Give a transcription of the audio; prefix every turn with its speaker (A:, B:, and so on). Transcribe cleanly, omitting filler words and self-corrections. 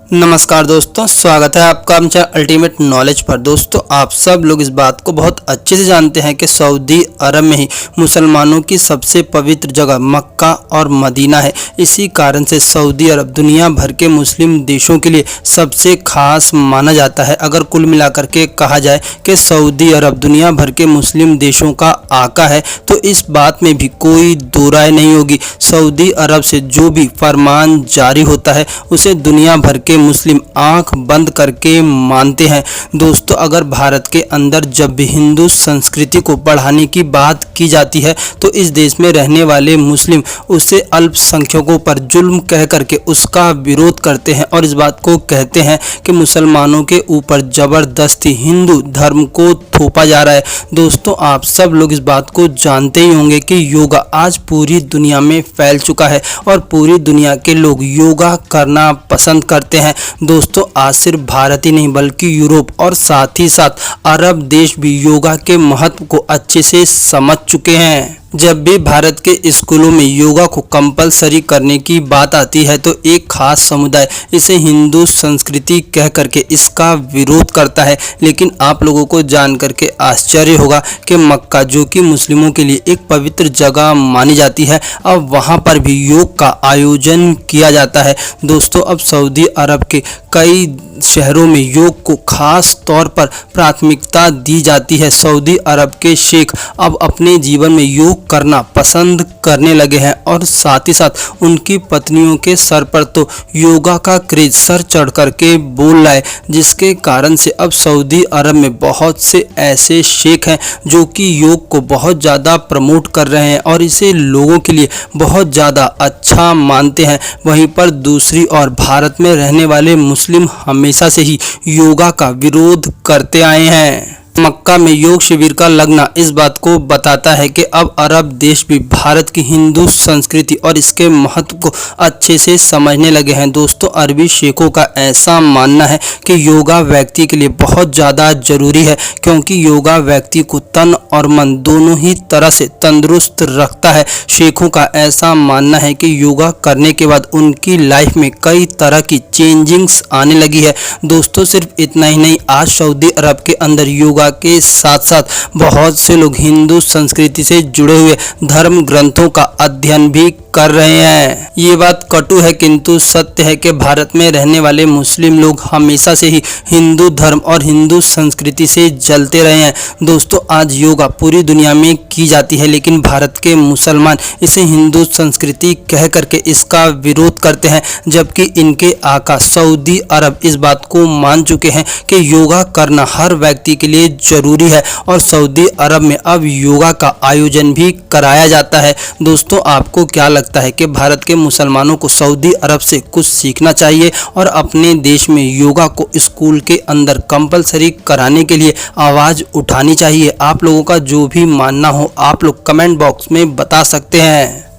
A: नमस्कार दोस्तों, स्वागत है आपका हम चैनल अल्टीमेट नॉलेज पर। दोस्तों, आप सब लोग इस बात को बहुत अच्छे से जानते हैं कि सऊदी अरब में ही मुसलमानों की सबसे पवित्र जगह मक्का और मदीना है। इसी कारण से सऊदी अरब दुनिया भर के मुस्लिम देशों के लिए सबसे खास माना जाता है। अगर कुल मिलाकर के कहा जाए कि सऊदी अरब दुनिया भर के मुस्लिम देशों का आका है, तो इस बात में भी कोई दो राय नहीं होगी। सऊदी अरब से जो भी फरमान जारी होता है उसे दुनिया भर के मुस्लिम आंख बंद करके मानते हैं। दोस्तों, अगर भारत के अंदर जब भी हिंदू संस्कृति को बढ़ाने की बात की जाती है तो इस देश में रहने वाले मुस्लिम उसे अल्पसंख्यकों पर जुल्म कह करके उसका विरोध करते हैं और इस बात को कहते हैं कि मुसलमानों के ऊपर जबरदस्ती हिंदू धर्म को थोपा जा रहा है। दोस्तों, आप सब लोग इस बात को जानते ही होंगे कि योगा आज पूरी दुनिया में फैल चुका है और पूरी दुनिया के लोग योगा करना पसंद करते हैं। दोस्तों, आज सिर्फ भारत ही नहीं बल्कि यूरोप और साथ ही साथ अरब देश भी योगा के महत्व को अच्छे से समझ चुके हैं। जब भी भारत के स्कूलों में योगा को कंपलसरी करने की बात आती है तो एक खास समुदाय इसे हिंदू संस्कृति कह करके इसका विरोध करता है। लेकिन आप लोगों को जान करके आश्चर्य होगा कि मक्का, जो कि मुस्लिमों के लिए एक पवित्र जगह मानी जाती है, अब वहां पर भी योग का आयोजन किया जाता है। दोस्तों, अब सऊदी अरब के कई शहरों में योग को खास तौर पर प्राथमिकता दी जाती है। सऊदी अरब के शेख अब अपने जीवन में योग करना पसंद करने लगे हैं और साथ ही साथ उनकी पत्नियों के सर पर तो योगा का क्रेज सर चढ़ करके बोल रहा है, जिसके कारण से अब सऊदी अरब में बहुत से ऐसे शेख हैं जो कि योग को बहुत ज़्यादा प्रमोट कर रहे हैं और इसे लोगों के लिए बहुत ज़्यादा अच्छा मानते हैं। वहीं पर दूसरी ओर भारत में रहने वाले मुस्लिम हमेशा से ही योगा का विरोध करते आए हैं। मक्का में योग शिविर का लगना इस बात को बताता है कि अब अरब देश भी भारत की हिंदू संस्कृति और इसके महत्व को अच्छे से समझने लगे हैं। दोस्तों, अरबी शेखों का ऐसा मानना है कि योगा व्यक्ति के लिए बहुत ज़्यादा जरूरी है, क्योंकि योगा व्यक्ति को तन और मन दोनों ही तरह से तंदुरुस्त रखता है। शेखों का ऐसा मानना है कि योगा करने के बाद उनकी लाइफ में कई तरह की चेंजिंग्स आने लगी है। दोस्तों, सिर्फ इतना ही नहीं, आज सऊदी अरब के अंदर योगा के साथ साथ बहुत से लोग हिंदू संस्कृति से जुड़े हुए धर्म ग्रंथों का अध्ययन भी कर रहे हैं। ये बात कटु है किंतु सत्य है कि भारत में रहने वाले मुस्लिम लोग हमेशा से ही हिंदू धर्म और हिंदू संस्कृति से जलते रहे हैं। दोस्तों, आज योगा पूरी दुनिया में की जाती है, लेकिन भारत के मुसलमान इसे हिंदू संस्कृति कह करके इसका विरोध करते हैं, जबकि इनके आका सऊदी अरब इस बात को मान चुके हैं कि योगा करना हर व्यक्ति के लिए जरूरी है और सऊदी अरब में अब योगा का आयोजन भी कराया जाता है। दोस्तों, आपको क्या लगता है कि भारत के मुसलमानों को सऊदी अरब से कुछ सीखना चाहिए और अपने देश में योगा को स्कूल के अंदर कंपलसरी कराने के लिए आवाज़ उठानी चाहिए? आप लोगों का जो भी मानना हो आप लोग कमेंट बॉक्स में बता सकते हैं।